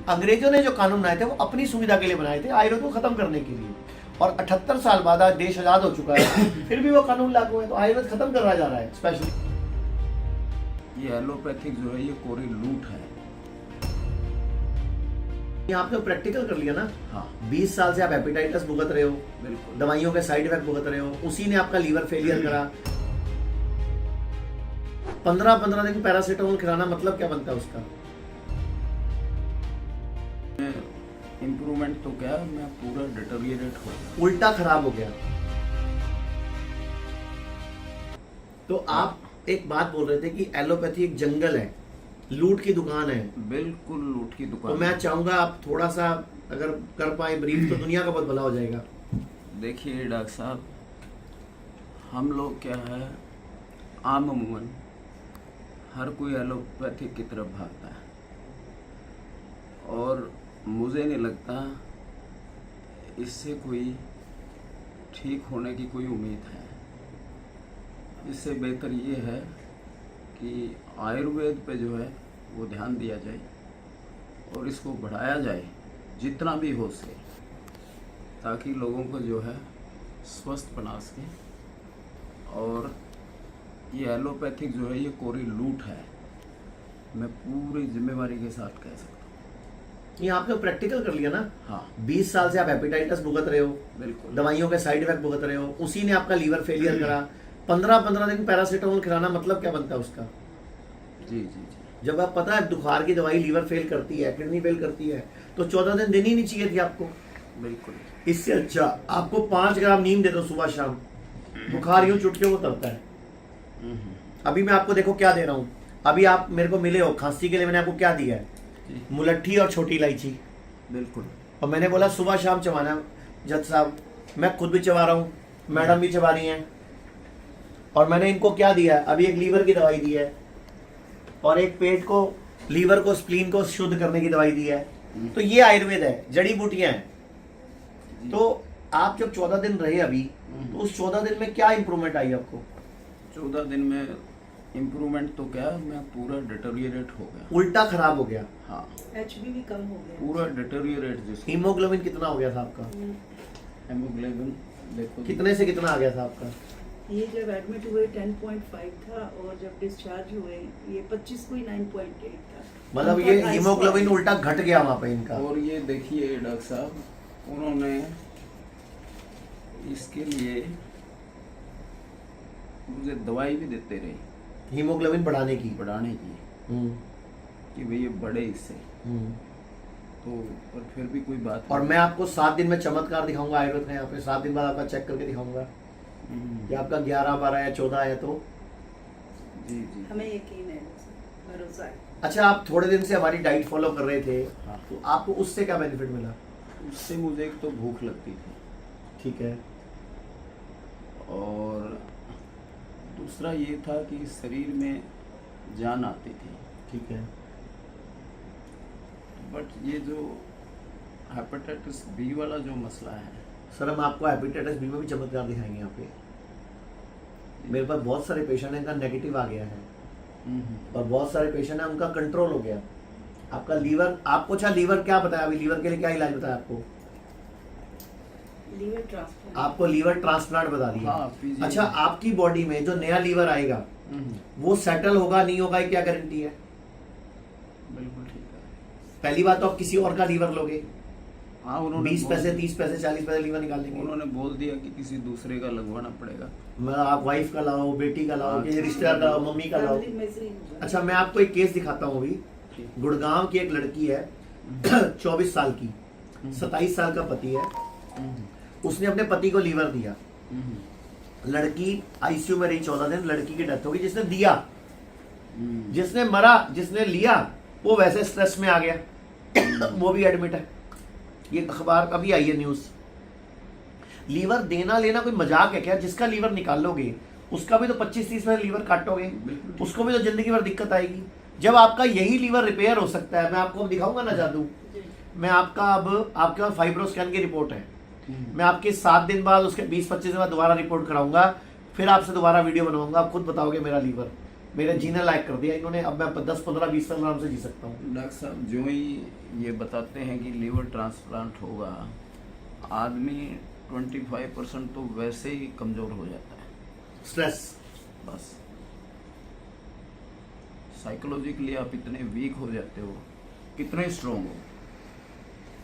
अंग्रेजों ने जो कानून बनाए थे वो अपनी सुविधा के लिए बनाए थे, आयुर्वेद को खत्म करने के लिए। और 78 साल बाद आज देश आजाद हो चुका है, फिर भी वो कानून लागू है, तो आयुर्वेद खत्म करा जा रहा है। स्पेशली ये एलोपैथिक जो है ये कोरी लूट है। ये आपने प्रैक्टिकल कर लिया ना। हाँ 20 साल से आप हेपेटाइटिस भुगत रहे हो, बिल्कुल। दवाइयों के साइड इफेक्ट भुगत रहे हो, उसी ने आपका लीवर फेलियर करा। 15-15 दिन पैरासीटामोल खिलाना मतलब क्या बनता है उसका? इम्प्रूवमेंट तो क्या, मैं पूरा डिटेरियोरेट हो गया, उल्टा खराब हो गया। तो आप एक बात बोल रहे थे कि एलोपैथी एक जंगल है, लूट की दुकान है। बिल्कुल लूट की तो दुकान। मैं चाहूंगा आप थोड़ा सा अगर कर पाए ब्रीफ तो दुनिया का बहुत भला हो जाएगा। देखिए डॉक्टर साहब, हम लोग क्या है, आम अमूमन हर कोई एलोपैथिक की तरफ भागता है, और मुझे नहीं लगता इससे कोई ठीक होने की कोई उम्मीद है। इससे बेहतर ये है कि आयुर्वेद पे जो है वो ध्यान दिया जाए और इसको बढ़ाया जाए जितना भी हो सके, ताकि लोगों को जो है स्वस्थ बना सके। और ये एलोपैथिक जो है ये कोरी लूट है, मैं पूरी जिम्मेवारी के साथ कह सकता हूँ। ये आपने प्रैक्टिकल कर लिया ना। हाँ 20 साल से आप हेपेटाइटिस भुगत रहे हो, बिल्कुल। दवाइयों के साइड इफेक्ट भुगत रहे हो, उसी ने आपका लीवर फेलियर करा। 15-15 दिन पैरासीटामोल खिलाना मतलब क्या बनता है उसका? जी जी जी। जब आप पता है बुखार की दवाई लीवर फेल करती है, किडनी फेल करती है, तो 14 दिन देनी नहीं चाहिए थी आपको। बिल्कुल। इससे अच्छा आपको 5 ग्राम नीम दे दो सुबह शाम, बुखार यूं चुटकियों को उतरता है। अभी मैं आपको देखो क्या दे रहा हूँ। अभी आप मेरे को मिले हो, खांसी के लिए मैंने आपको क्या दिया है? मुलट्ठी और छोटी इलायची। बिल्कुल। और मैंने बोला सुबह शाम चबाना। जज साहब मैं खुद भी चबा रहा हूँ, मैडम भी चबा रही हैं। और मैंने इनको क्या दिया है? अभी एक लीवर की दवाई दी है और एक पेट को, लीवर को, स्प्लीन को शुद्ध करने की दवाई दी है। तो ये आयुर्वेद है, जड़ी बूटियां हैं। तो आप जब 14 दिन रहे अभी, तो उस 14 दिन में क्या इंप्रूवमेंट आई आपको? 14 दिन में इम्प्रूवमेंट तो क्या, मैं पूरा डिटेरियोरेट हो गया, उल्टा खराब हो गया। हाँ एचबी भी कम हो गया, पूरा डिटेरियोरेट। जिसको हीमोग्लोबिन कितना हो गया था आपका? हेमोग्लोबिन देखो कितने से कितना आ गया था आपका? ये जब एडमिट हुए 10.5 था और जब डिस्चार्ज हुए ये 25 को ही 9.8 था। मतलब ये हीमोग्लोबिन उल्टा घट गया वहां पे इनका। और ये देखिए डॉक्टर साहब, उन्होंने इसके लिए मुझे दवाई भी देते रहे हीमोग्लोबिन बढ़ाने की। बढ़ाने की, कि भाई ये बढ़े इससे। तो और फिर भी कोई बात और नहीं। मैं आपको 7 दिन में चमत्कार दिखाऊंगा आयुर्वेद का। यहाँ पे 7 दिन बाद आपका चेक करके दिखाऊंगा कि आपका 11, 12 या 14 है। तो जी जी। हमें यकीन है, भरोसा है। अच्छा, आप थोड़े दिन से हमारी डाइट फॉलो कर रहे थे, हाँ। तो आपको उससे क्या बेनिफिट मिला? उससे मुझे एक तो भूख लगती थी, ठीक है। और दूसरा ये था कि शरीर में जान आती थी। ठीक है। बट ये जो हेपेटाइटिस बी वाला जो मसला है, सर हम आपको हेपेटाइटिस बी में भी चमत्कार दिखाएंगे यहाँ पे। मेरे पास बहुत सारे पेशेंट हैं, इनका नेगेटिव आ गया है, और बहुत सारे पेशेंट हैं उनका कंट्रोल हो गया। आपका लीवर, आपको अच्छा लीवर क्या बताया अभी? लीवर के लिए क्या इलाज बताया आपको? Liver transplant. आपको लीवर ट्रांसप्लांट बता दिया। हाँ, PGI। अच्छा, आपकी बॉडी में जो नया लीवर आएगा वो सेटल होगा नहीं होगा, ये क्या गारंटी है? बिल्कुल ठीक है। पहली बात तो आप किसी और का लीवर लोगे, हाँ उन्होंने 20 पैसे 30 पैसे 40 पैसे लीवर निकाल लेंगे। उन्होंने बोल दिया कि किसी दूसरे का लगवाना पड़ेगा। मैं आप वाइफ का लाओ, बेटी का लाओ, हाँ, किसी रिश्तेदार का लाओ, मम्मी का लाओ। फैमिली में से ही होगा। अच्छा, मैं आपको एक केस दिखाता हूँ अभी। गुड़गांव की एक लड़की है 24 साल की, 27 साल का पति है। उसने अपने पति को लीवर दिया, लड़की आईसीयू में रही 14 दिन, लड़की की डेथ हो गई। जिसने दिया, जिसने मरा, जिसने लिया वो वैसे स्ट्रेस में आ गया वो भी एडमिट है। ये अखबार अभी आई है न्यूज। लीवर देना लेना कोई मजाक है क्या? जिसका लीवर निकालोगे उसका भी तो 25-30 में लीवर काटोगे, उसको भी तो जिंदगी भर दिक्कत आएगी। जब आपका यही लीवर रिपेयर हो सकता है, मैं आपको अब दिखाऊंगा ना जादू। मैं आपका अब आपके पास फाइब्रो स्कैन की रिपोर्ट है, मैं आपके 7 दिन बाद, उसके 20-25 दिन बाद दोबारा रिपोर्ट कराऊंगा, फिर आपसे दोबारा वीडियो बनवाऊंगा, आप खुद बताओगे मेरा लीवर मेरे जीने लायक कर दिया इन्होंने। अब मैं 10 15 20 साल आराम से जी सकता हूँ। डॉक्टर साहब जो ही ये बताते हैं कि लीवर ट्रांसप्लांट होगा, आदमी 25% तो वैसे ही कमजोर हो जाता है। स्ट्रेस। बस साइकोलॉजिकली आप इतने वीक हो जाते हो, कितने स्ट्रोंग हो,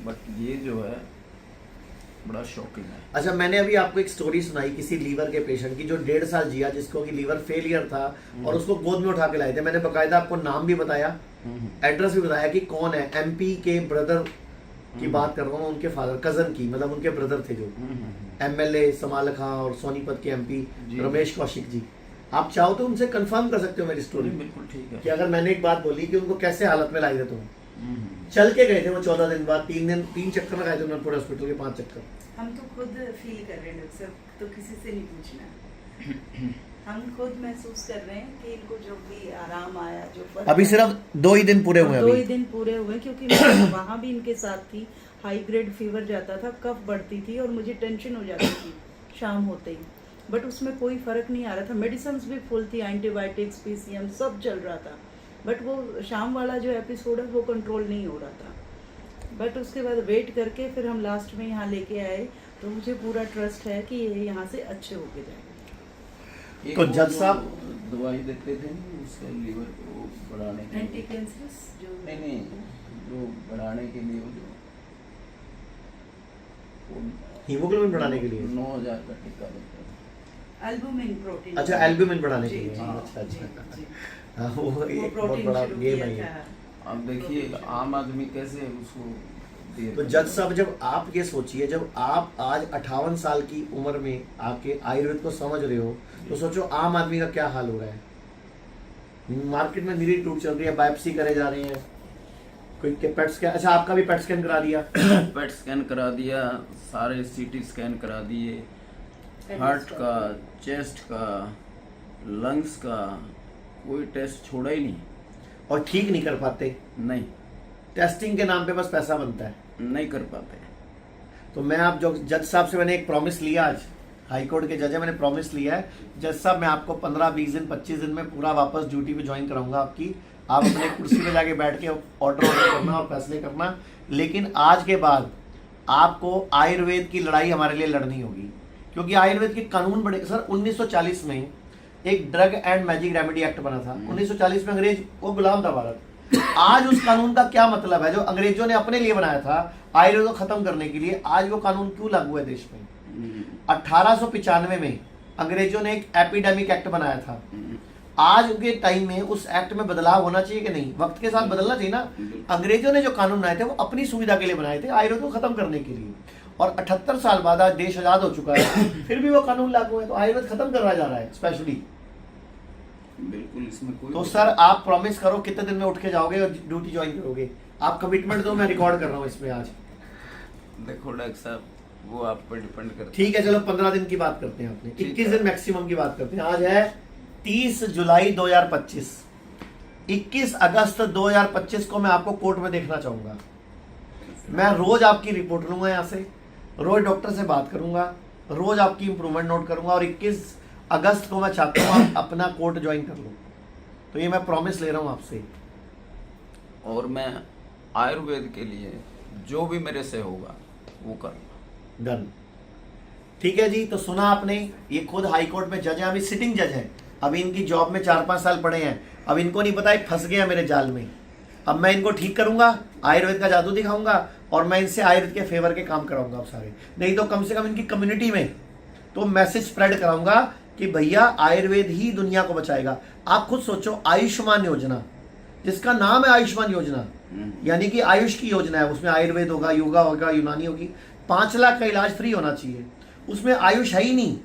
बट ये जो है बड़ा शॉकिंग है। अच्छा, मैंने अभी आपको एक स्टोरी सुनाई किसी लीवर के पेशेंट की जो 1.5 साल जिया, जिसको कि लीवर फेलियर था और उसको गोद में उठा के लाए थे। मैंने बकायदा आपको नाम भी बताया, एड्रेस भी बताया कि कौन है। एमपी के ब्रदर की बात कर रहा हूँ, उनके फादर, कजन की, मतलब उनके ब्रदर थे जो एमएलए समाल खां और सोनीपत के एमपी रमेश कौशिक जी। आप चाहो तो उनसे कंफर्म कर सकते हो मेरी स्टोरी। बिल्कुल ठीक है कि अगर मैंने एक बात बोली कि उनको कैसे हालत में लाई थे तुम, चल के गए थे वो 14 दिन बाद, 3 चक्कर लगाए थे उन्होंने पूरे हॉस्पिटल के, 5 चक्कर। हम तो खुद फील कर रहे हैं डॉक्टर साहब, तो किसी से नहीं पूछना। हम खुद महसूस कर रहे हैं कि इनको जो भी आराम आया, जो फर्क अभी सिर्फ 2 ही दिन पूरे हुए हैं 2 ही अभी। दिन पूरे हुए, क्योंकि मैं वहाँ भी इनके साथ थी। हाई ग्रेड फीवर जाता था, कफ बढ़ती थी और मुझे टेंशन हो जाती थी शाम होते ही, बट उसमें कोई फर्क नहीं आ रहा था। मेडिसिन भी फुल थी, एंटीबायोटिक्स, पीसीएम सब चल रहा था, बट वो शाम वाला जो एपिसोड है वो कंट्रोल नहीं हो रहा था। बट उसके बाद वेट करके फिर हम लास्ट में यहाँ लेके आए, तो मुझे पूरा ट्रस्ट है कि ये यहाँ से अच्छे होके जाएंगे। एक तो वो जज जो साहब दवाई देते थे ना उसके लीवर को बढ़ाने के एंटी लिए, कैंसरस जो नहीं जो बढ़ाने के लिए वो हीमोग्लोबिन बढ़ाने के लिए 9,000 का टीका देते हैं। Albumin protein. अच्छा, एल्ब्यूमिन बढ़ाने के जी, लिए। जी, अच्छा जी, अच्छा। जी। हाँ, वो वो एक बहुत प्रोटीन बड़ा शुरू गेम किया है ये। था। अब देखिए आम आदमी कैसे उसको दे। तो जज साहब, जब आप ये सोचिए, जब आप आज 58 साल की उम्र में आके आयुर्वेद को समझ रहे हो, तो सोचो आम आदमी का क्या हाल हो रहा है। मार्केट में निरी टूट चल रही है, बायोप्सी करे जा रहे हैं, कोई के पेट स्कैन। अच्छा, आपका भी पेट स्कैन करा दिया? पेट स्कैन करा दिया, सारे सीटी स्कैन करा दिए, हार्ट का, चेस्ट का, लंग्स का, कोई टेस्ट छोड़ा ही नहीं। और ठीक नहीं कर पाते? नहीं, टेस्टिंग के नाम पे बस पैसा बनता है। नहीं कर पाते। तो मैं आप जो जज साहब से मैंने एक प्रॉमिस लिया, आज हाई कोर्ट के जज है, मैंने प्रॉमिस लिया है जज साहब, मैं आपको 15 20 दिन 25 दिन में पूरा वापस ड्यूटी पे ज्वाइन कराऊंगा आपकी। आप अपने कुर्सी पे जाके बैठ के ऑर्डर करना और फैसले करना, लेकिन आज के बाद आपको आयुर्वेद की लड़ाई हमारे लिए लड़नी होगी, क्योंकि आयुर्वेद के कानून बड़े। सर 1940 में एक drug and magic remedy act बना था। 1940 में अंग्रेज वो गुलाम था भारत। आज उस कानून का क्या मतलब है जो अंग्रेजों ने अपने लिए बनाया था आयुर्वेद को खत्म करने के लिए? आज वो कानून क्यों लागू है देश में? 1895 में अंग्रेजों ने एक एपिडेमिक एक्ट बनाया था। आज के टाइम में उस एक्ट में बदलाव होना चाहिए कि नहीं? वक्त के साथ बदलना चाहिए ना। अंग्रेजों ने जो कानून बनाए थे वो अपनी सुविधा के लिए बनाए थे, आयुर्वेद को खत्म करने के लिए। और 78 साल बाद आज देश आजाद हो चुका है, फिर भी वो कानून लागू है, तो आयुर्वेद खत्म करवाया जा रहा है स्पेशली। बिल्कुल, इसमें कोई तो सर आप प्रॉमिस करो कितने दिन में उठ के जाओगे और ड्यूटी ज्वाइन करोगे? आप कमिटमेंट दो, मैं रिकॉर्ड कर रहा हूँ इसमें आज। देखो डॉक्टर साहब, वो आप पर डिपेंड करता है। ठीक है, चलो 15 दिन की बात करते हैं अपने, ठीक 21 है। दिन मैक्सिमम की बात करते हैं। आज है 30 जुलाई 2025। 21 अगस्त 2025 को मैं आपको कोर्ट में देखना चाहूंगा। मैं रोज आपकी रिपोर्ट लूंगा यहाँ से, रोज डॉक्टर से बात करूंगा, रोज आपकी इंप्रूवमेंट नोट करूंगा, और 21 अगस्त को मैं चाहता हूँ आप अपना कोर्ट ज्वाइन कर लो। तो ये मैं प्रॉमिस ले रहा हूँ आपसे। और मैं आयुर्वेद के लिए जो भी मेरे से होगा वो करूँगा। डन। ठीक है जी, तो सुना आपने, ये खुद हाई कोर्ट में जज है, अभी सिटिंग जज है, अभी इनकी जॉब में 4-5 साल पड़े हैं। अब इनको नहीं पता है फंस गया मेरे जाल में। अब मैं इनको ठीक करूंगा, आयुर्वेद का जादू दिखाऊंगा, और मैं इनसे आयुर्वेद के फेवर के काम कराऊंगा अब सारे। नहीं तो कम से कम इनकी कम्युनिटी में तो मैसेज स्प्रेड कराऊंगा कि भैया आयुर्वेद ही दुनिया को बचाएगा। आप खुद सोचो, आयुष्मान योजना, जिसका नाम है आयुष्मान योजना, यानी कि आयुष की योजना है, उसमें आयुर्वेद होगा, योगा होगा, यूनानी होगी, 5 लाख का इलाज फ्री होना चाहिए। उसमें आयुष है ही नहीं,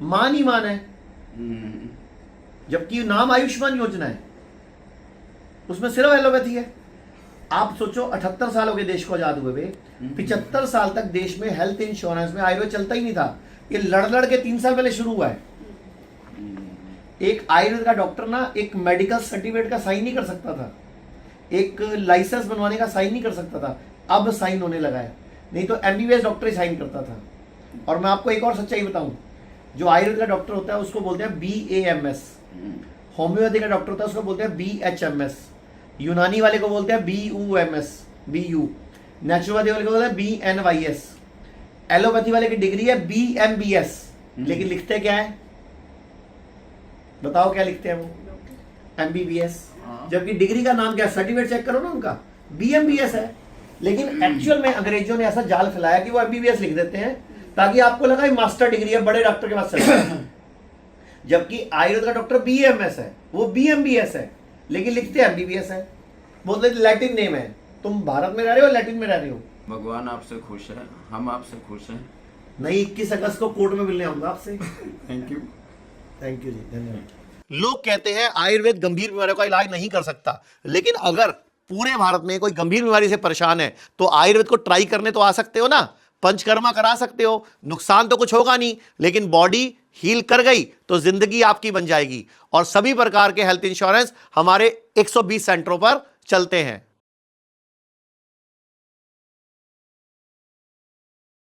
मान ही मान है, जबकि नाम आयुष्मान योजना है, उसमें सिर्फ एलोपैथी है। आप सोचो 78 साल हो गए देश को आजाद हुए हुए, 75 साल तक देश में हेल्थ इंश्योरेंस में आयुर्वेद चलता ही नहीं था। ये लड़ के 3 साल पहले शुरू हुआ है। एक आयुर्वेद का डॉक्टर ना एक मेडिकल सर्टिफिकेट का साइन नहीं कर सकता था, एक लाइसेंस बनवाने का साइन नहीं कर सकता था, अब साइन होने लगा है। नहीं तो एमबीबीएस डॉक्टर ही साइन करता था। और मैं आपको एक और सच्चाई बताऊं, जो आयुर्वेद का डॉक्टर होता है उसको बोलते हैं BAMS, होम्योपैथी का डॉक्टर होता है उसको बोलते हैं BHMS, यूनानी वाले को बोलते हैं BU, नेचुरोपैथी वाले को बोलते हैं BNYS, एलोपैथी वाले की डिग्री है BMBS, लेकिन लिखते क्या है, बताओ क्या लिखते हैं वो, MBBS, जबकि डिग्री का नाम क्या है, सर्टिफिकेट चेक करो ना उनका, BMBS है। लेकिन एक्चुअल में अंग्रेजों ने ऐसा जाल फैलाया कि वो MBBS लिख देते हैं ताकि आपको लगा ये मास्टर डिग्री है, बड़े डॉक्टर के पास चलते हैं। जबकि आयुर्वेद का डॉक्टर BMS है, वो BMBS है, लेकिन लिखते हैं MBBS है, बोलते लैटिन नेम है। तुम भारत में रह रहे हो, लैटिन में रह रहे हो। भगवान आपसे खुश है, हम आपसे खुश हैं। नहीं, 21 अगस्त को कोर्ट में मिलने आऊंगा आपसे। Thank you. थैंक यू जी, धन्यवाद। लोग कहते हैं आयुर्वेद गंभीर बीमारियों का इलाज नहीं कर सकता, लेकिन अगर पूरे भारत में कोई गंभीर बीमारी से परेशान है तो आयुर्वेद को ट्राई करने तो आ सकते हो ना, पंचकर्मा करा सकते हो, नुकसान तो कुछ होगा नहीं, लेकिन बॉडी हील कर गई तो जिंदगी आपकी बन जाएगी। और सभी प्रकार के हेल्थ इंश्योरेंस हमारे 120 सेंटरों पर चलते हैं।